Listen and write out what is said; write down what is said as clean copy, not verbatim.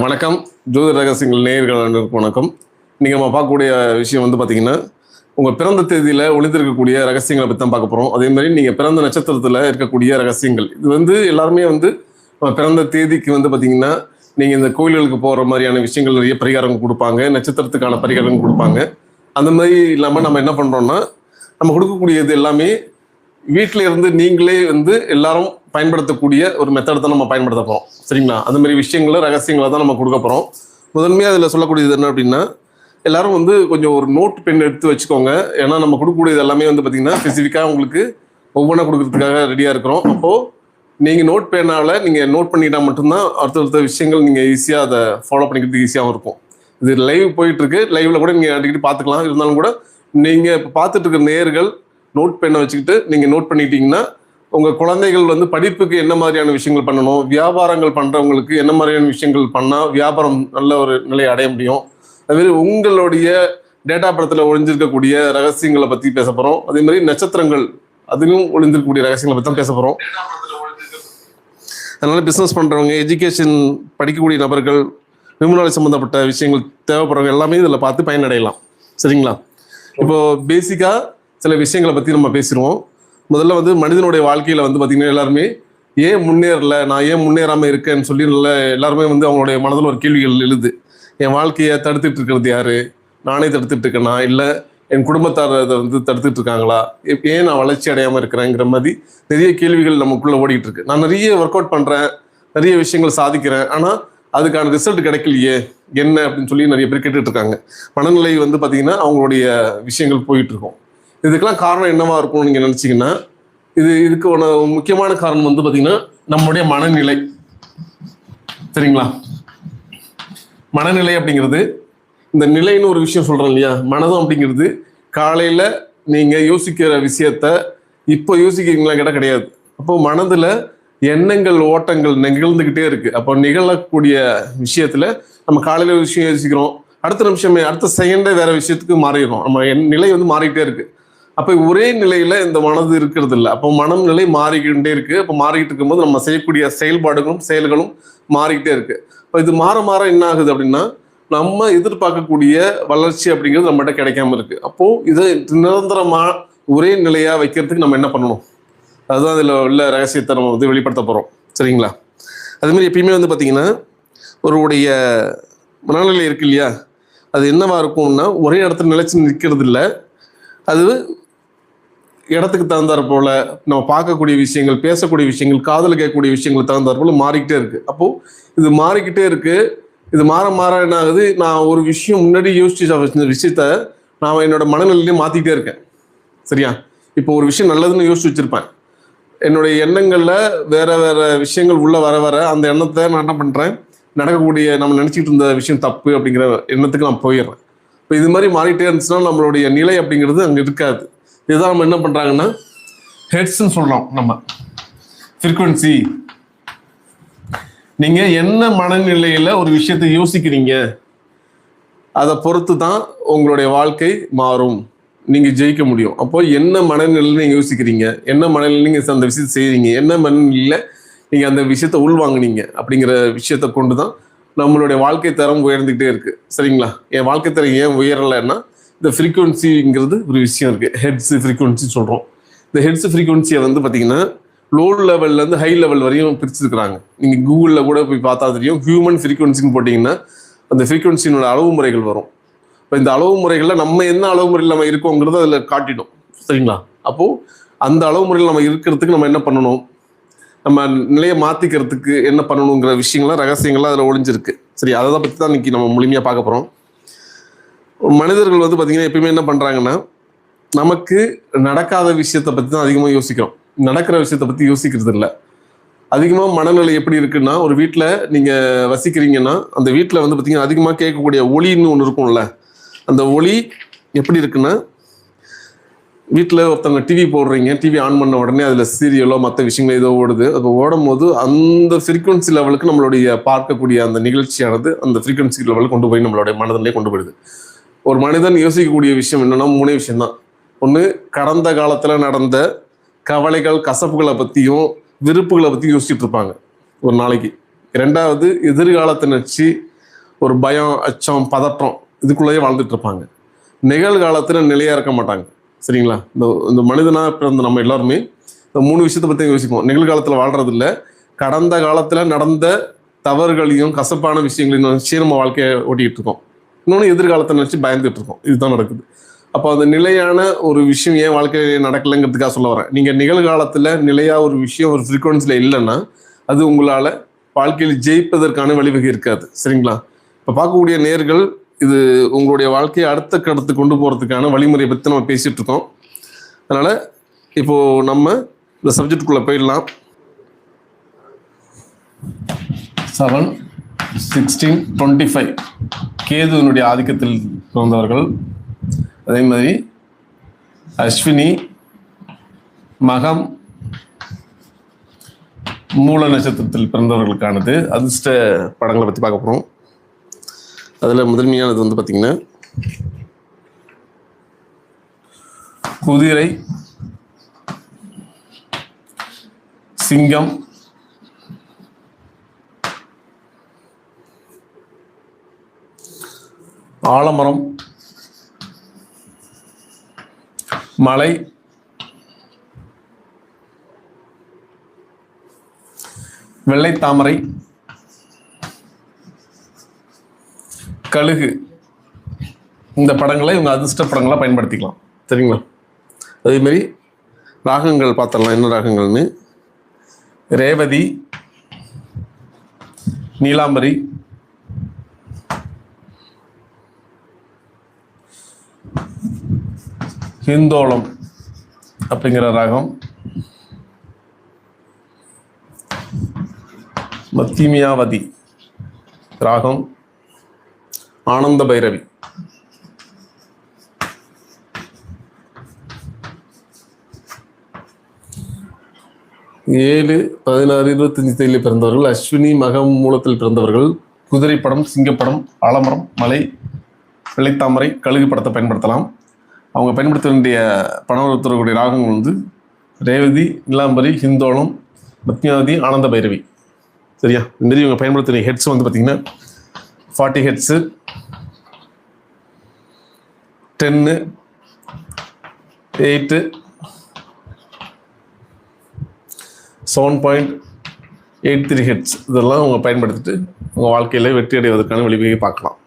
வணக்கம். ஜோதிட ரகசியங்கள் நேயர்கள் அனைவருக்கும் வணக்கம். நீங்கள் நம்ம பார்க்கக்கூடிய விஷயம் வந்து பார்த்தீங்கன்னா, உங்கள் பிறந்த தேதியில் ஒளிந்திருக்கக்கூடிய ரகசியங்களை பற்றி தான் பார்க்க போகிறோம். அதே மாதிரி நீங்கள் பிறந்த நட்சத்திரத்தில் இருக்கக்கூடிய ரகசியங்கள், இது வந்து எல்லாருமே வந்து பிறந்த தேதிக்கு வந்து பார்த்தீங்கன்னா, நீங்கள் இந்த கோயில்களுக்கு போகிற மாதிரியான விஷயங்கள் நிறைய பரிகாரம் கொடுப்பாங்க, நட்சத்திரத்துக்கான பரிகாரம் கொடுப்பாங்க. அந்த மாதிரி இல்லாமல் நம்ம என்ன பண்ணுறோம்னா, நம்ம கொடுக்கக்கூடியது எல்லாமே வீட்டில் இருந்து நீங்களே வந்து எல்லாரும் பயன்படுத்தக்கூடிய ஒரு மெத்தட் தான் நம்ம பயன்படுத்த போகிறோம். சரிங்களா? அந்த மாதிரி விஷயங்களை ரகசியங்களை தான் நம்ம கொடுக்க போகிறோம். முதன்மையாக அதில் சொல்லக்கூடியது என்ன அப்படின்னா, எல்லாரும் வந்து கொஞ்சம் ஒரு நோட் பென் எடுத்து வச்சுக்கோங்க. ஏன்னா நம்ம கொடுக்கக்கூடியது எல்லாமே வந்து பார்த்தீங்கன்னா ஸ்பெசிஃபிக்காக உங்களுக்கு ஒவ்வொன்றா கொடுக்கறதுக்காக ரெடியாக இருக்கிறோம். அப்போது நீங்கள் நோட் பெண்ணால் நீங்கள் நோட் பண்ணிக்கிட்டால் மட்டும்தான் அடுத்தடுத்த விஷயங்கள் நீங்கள் ஈஸியாக அதை ஃபாலோ பண்ணிக்கிறதுக்கு ஈஸியாகவும் இருக்கும். இது லைவ் போயிட்டுருக்கு. லைவில் கூட நீங்கள் அடிக்கடி பார்த்துக்கலாம். இருந்தாலும் கூட நீங்கள் இப்போ பார்த்துட்டு இருக்கிற நேயர்கள் நோட் பெண்ணை வச்சுக்கிட்டு நீங்கள் நோட் பண்ணிட்டீங்கன்னா, உங்கள் குழந்தைகள் வந்து படிப்புக்கு என்ன மாதிரியான விஷயங்கள் பண்ணணும், வியாபாரங்கள் பண்ணுறவங்களுக்கு என்ன மாதிரியான விஷயங்கள் பண்ணால் வியாபாரம் நல்ல ஒரு நிலையை அடைய முடியும். அதுமாரி உங்களுடைய டேட்டா படத்தில் ஒழிஞ்சிருக்கக்கூடிய ரகசியங்களை பற்றி பேச போகிறோம். அதே மாதிரி நட்சத்திரங்கள் அதிலும் ஒழிஞ்சிருக்கக்கூடிய ரகசியங்களை பற்றி தான் பேச போகிறோம். அதனால் பிஸ்னஸ் பண்ணுறவங்க, எஜுகேஷன் படிக்கக்கூடிய நபர்கள், நிபுணர் சம்மந்தப்பட்ட விஷயங்கள் தேவைப்படுறவங்க எல்லாமே இதில் பார்த்து பயனடையலாம். சரிங்களா? இப்போது பேசிக்காக சில விஷயங்களை பற்றி நம்ம பேசிடுவோம். முதல்ல வந்து மனிதனுடைய வாழ்க்கையில் வந்து பார்த்திங்கன்னா எல்லாருமே ஏன் முன்னேறல, நான் ஏன் முன்னேறாமல் இருக்கேன்னு சொல்லி எல்லாருமே வந்து அவங்களுடைய மனதில் ஒரு கேள்விகள் எழுது. என் வாழ்க்கையை தடுத்துட்டு இருக்கிறது யார்? நானே தடுத்துட்டு இருக்கேனா, இல்லை என் குடும்பத்தார் அதை வந்து தடுத்துட்டு இருக்காங்களா, ஏன் நான் வளர்ச்சி அடையாமல் இருக்கிறேங்கிற மாதிரி நிறைய கேள்விகள் நமக்குள்ளே ஓடிக்கிட்டு இருக்கு. நான் நிறைய ஒர்க் அவுட் பண்ணுறேன், நிறைய விஷயங்கள் சாதிக்கிறேன், ஆனால் அதுக்கான ரிசல்ட் கிடைக்கலையே என்ன அப்படின்னு சொல்லி நிறைய பேர் கேட்டுட்டு இருக்காங்க. மனநிலை வந்து பார்த்திங்கன்னா அவங்களுடைய விஷயங்கள் போயிட்டு இருக்கும். இதுக்கெல்லாம் காரணம் என்னவா இருக்கும்னு நீங்கள் நினச்சிங்கன்னா, இதுக்கு ஒரு முக்கியமான காரணம் வந்து பார்த்தீங்கன்னா நம்மளுடைய மனநிலை. சரிங்களா? மனநிலை அப்படிங்கிறது, இந்த நிலைன்னு ஒரு விஷயம் சொல்கிறோம் இல்லையா, மனதும் அப்படிங்கிறது காலையில் நீங்கள் யோசிக்கிற விஷயத்த இப்போ யோசிக்கிறீங்களா கேட்டால் கிடையாது. அப்போ மனதில் எண்ணங்கள் ஓட்டங்கள் நிகழ்ந்துக்கிட்டே இருக்குது. அப்போ நிகழக்கூடிய விஷயத்தில் நம்ம காலையில் ஒரு விஷயம் யோசிக்கிறோம், அடுத்த நிமிஷமே அடுத்த செகண்டே வேறு விஷயத்துக்கு மாறிடுறோம். நம்ம நிலை வந்து மாறிக்கிட்டே இருக்குது. அப்போ ஒரே நிலையில் இந்த மனது இருக்கிறது இல்லை. அப்போ மனம் நிலை மாறிக்கிட்டே இருக்குது. அப்போ மாறிக்கிட்டு இருக்கும்போது நம்ம செய்யக்கூடிய செயல்பாடுகளும் செயல்களும் மாறிக்கிட்டே இருக்குது. இப்போ இது மாற மாற என்ன ஆகுது அப்படின்னா, நம்ம எதிர்பார்க்கக்கூடிய வளர்ச்சி அப்படிங்கிறது நம்மகிட்ட கிடைக்காம இருக்குது. அப்போது இதை நிரந்தரமாக ஒரே நிலையாக வைக்கிறதுக்கு நம்ம என்ன பண்ணணும், அதுதான் அதில் உள்ள ரகசியத்தை நம்ம வந்து வெளிப்படுத்த போகிறோம். சரிங்களா? அதுமாதிரி எப்பயுமே வந்து பார்த்திங்கன்னா ஒருடைய மனநிலை இருக்கு இல்லையா, அது என்னவா இருக்கும்னா ஒரே இடத்துல நிலைச்சு நிற்கிறது இல்லை. அது இடத்துக்கு தகுந்தாற் போல நம்ம பார்க்கக்கூடிய விஷயங்கள், பேசக்கூடிய விஷயங்கள், காதல் கேட்கக்கூடிய விஷயங்கள் தகுந்தாற் போல மாறிக்கிட்டே இருக்குது. அப்போது இது மாறிக்கிட்டே இருக்குது. இது மாற மாற என்ன ஆகுது, நான் ஒரு விஷயம் முன்னாடி யோசிச்சு விஷயத்த நான் என்னோட மனநிலையிலே மாற்றிக்கிட்டே இருக்கேன். சரியா? இப்போ ஒரு விஷயம் நல்லதுன்னு யோசிச்சு வச்சுருப்பேன். என்னுடைய எண்ணங்களில் வேறு வேறு விஷயங்கள் உள்ளே வர வர அந்த எண்ணத்தை நான் என்ன பண்ணுறேன், நடக்கக்கூடிய நம்ம நினச்சிக்கிட்டு இருந்த விஷயம் தப்பு அப்படிங்கிற எண்ணத்துக்கு நான் போயிடுறேன். இப்போ இது மாதிரி மாறிட்டே இருந்துச்சுன்னா நம்மளுடைய நிலை அப்படிங்கிறது அங்கே இருக்காது. இதுதான் நம்ம என்ன பண்ணுறாங்கன்னா ஹெட்ஸ்ன்னு சொல்கிறோம். நம்ம ஃப்ரீக்வன்சி, நீங்கள் என்ன மனநிலையில் ஒரு விஷயத்தை யோசிக்கிறீங்க அதை பொறுத்து தான் உங்களுடைய வாழ்க்கை மாறும், நீங்கள் ஜெயிக்க முடியும். அப்போ என்ன மனநிலையில் நீங்கள் யோசிக்கிறீங்க, என்ன மனநிலையில் நீங்கள் அந்த விஷயத்தை செய்கிறீங்க, என்ன மனநிலையில் நீங்கள் அந்த விஷயத்தை உள்வாங்கினீங்க அப்படிங்கிற விஷயத்தை கொண்டு தான் நம்மளுடைய வாழ்க்கை தரம் உயர்ந்துகிட்டே இருக்குது. சரிங்களா? என் வாழ்க்கை தரம் ஏன் உயரலைன்னா இந்த ஃப்ரீக்வன்சிங்கிறது ஒரு விஷயம் இருக்குது. ஹெட்ஸ் ஃப்ரீக்வன்சி சொல்கிறோம். இந்த ஹெட்ஸ் ஃப்ரீக்வன்சியை வந்து பார்த்திங்கன்னா லோ லெவல்லேருந்து ஹை லெவல் வரையும் பிரிச்சுருக்குறாங்க. நீங்கள் கூகுளில் கூட போய் பார்த்தா தெரியும். ஹியூமன் ஃப்ரீக்வன்சின்னு போட்டிங்கன்னா அந்த ஃப்ரீக்வன்சியினோட அளவு முறைகள் வரும். இப்போ இந்த அளவு முறைகளில் நம்ம என்ன அளவு முறையில் நம்ம இருக்கோங்கிறது அதில் காட்டிடும். சரிங்களா? அப்போது அந்த அளவு முறையில் நம்ம இருக்கிறதுக்கு நம்ம என்ன பண்ணணும், நம்ம நிலையை மாற்றிக்கிறதுக்கு என்ன பண்ணணுங்கிற விஷயங்கள்லாம் ரகசியங்கள்லாம் அதில் ஒழிஞ்சிருக்கு. சரி, அதை பற்றி தான் இன்றைக்கி நம்ம முழுமையாக பார்க்க போகிறோம். மனிதர்கள் வந்து பார்த்திங்கன்னா எப்பயுமே என்ன பண்ணுறாங்கன்னா, நமக்கு நடக்காத விஷயத்தை பற்றி தான் அதிகமாக யோசிக்கிறோம், நடக்கிற விஷயத்தை பற்றி யோசிக்கிறது இல்லை. அதிகமாக மனநிலை எப்படி இருக்குன்னா, ஒரு வீட்டில் நீங்கள் வசிக்கிறீங்கன்னா அந்த வீட்டில் வந்து பார்த்திங்கன்னா அதிகமாக கேட்கக்கூடிய ஒளின்னு ஒன்று இருக்கும்ல, அந்த ஒளி எப்படி இருக்குன்னா, வீட்டில் ஒருத்தவங்க டிவி போடுறீங்க, டிவி ஆன் பண்ண உடனே அதில் சீரியலோ மற்ற விஷயங்களோ ஏதோ ஓடுது. அது ஓடும் போது அந்த ஃப்ரீக்வன்சி லெவலுக்கு நம்மளுடைய பார்க்கக்கூடிய அந்த நிகழ்ச்சியானது அந்த ஃப்ரீக்வன்சி லெவலுக்கு கொண்டு போய் நம்மளுடைய மனதிலே கொண்டு போயிடுது. ஒரு மனிதன் யோசிக்கக்கூடிய விஷயம் என்னென்னா 3 விஷயம்தான். ஒன்று, கடந்த காலத்தில் நடந்த கவலைகள் கசப்புகளை பற்றியும் விருப்புகளை பற்றி யோசிச்சுட்டு இருப்பாங்க ஒரு நாளைக்கு. 2வது, எதிர்காலத்தை நினச்சி ஒரு பயம், அச்சம், பதற்றம் இதுக்குள்ளேயே வாழ்ந்துட்டு இருப்பாங்க. நிகழ்காலத்தில் நிலையாக இருக்க மாட்டாங்க. சரிங்களா? இந்த மனிதனாக பிறந்த நம்ம எல்லாருமே இந்த 3 விஷயத்தை பற்றி யோசிப்போம். நிகழ்காலத்தில் வாழ்றது இல்லை, கடந்த காலத்தில் நடந்த தவறுகளையும் கசப்பான விஷயங்களையும் நினச்சி நம்ம வாழ்க்கையை ஓட்டிகிட்டு இருக்கோம். இன்னொன்று எதிர்காலத்தை நினச்சி பயந்துட்டு இருக்கோம். இதுதான் நடக்குது. அப்போ அந்த நிலையான ஒரு விஷயம் ஏன் வாழ்க்கையில் நடக்கலைங்கிறதுக்காக சொல்ல வரேன். நீங்கள் நிகழ்காலத்தில் நிலையாக ஒரு விஷயம் ஒரு ஃப்ரீக்வன்சியில் இல்லைன்னா அது உங்களால் வாழ்க்கையில் ஜெயிப்பதற்கான வழிவகை இருக்காது. சரிங்களா? இப்போ பார்க்கக்கூடிய நேர்கள் இது உங்களுடைய வாழ்க்கையை அடுத்த கடத்து கொண்டு போகிறதுக்கான வழிமுறையை பற்றி நம்ம பேசிகிட்டு இருக்கோம். அதனால் இப்போது நம்ம இந்த சப்ஜெக்டுக்குள்ளே போயிடலாம். 7, 16, 25 கேதுவினுடைய ஆதிக்கத்தில் பிறந்தவர்கள். அதே மாதிரி அஸ்வினி, மகம், மூல நட்சத்திரத்தில் பிறந்தவர்களுக்கானது அதிர்ஷ்ட படங்களை பற்றி பார்க்க போகிறோம். அதில் முதன்மையானது வந்து பார்த்திங்கன்னா குதிரை, சிங்கம், ஆலமரம், மலை, வெள்ளை தாமரை, கழுகு. இந்த படங்களை இவங்க அதிர்ஷ்ட படங்களாக பயன்படுத்திக்கலாம். சரிங்களா? அதேமாரி ராகங்கள் பார்த்துடலாம். என்ன ராகங்கள்னு: ரேவதி, நீலாம்பரி, ஹிந்தோளம் அப்படிங்கிற ராகம், மத்திமியாவதி ராகம், ஆனந்த பைரவி. ஏழு, 16, 25 தேதியில் பிறந்தவர்கள் அஸ்வினி, மகம், மூலத்தில் பிறந்தவர்கள் குதிரை படம், சிங்கப்படம், ஆலமரம், மலை, வெள்ளைத்தாமரை, கழுகு படத்தை பயன்படுத்தலாம். அவங்க பயன்படுத்த வேண்டிய பணவரத்துடைய ராகங்கள் வந்து ரேவதி, நீலாம்பரி, ஹிந்தோளம், மத்தியாவதி, ஆனந்த பைரவி. சரியா? இதுமாரி இவங்க பயன்படுத்தின ஹெட்ஸ் வந்து பார்த்திங்கன்னா 40 ஹெட்ஸு, 10, 8, 7.83 ஹெட்ஸ் இதெல்லாம் அவங்க பயன்படுத்திட்டு உங்கள் வாழ்க்கையில் வெற்றி அடைவதற்கான வழிவகையை பார்க்கலாம்.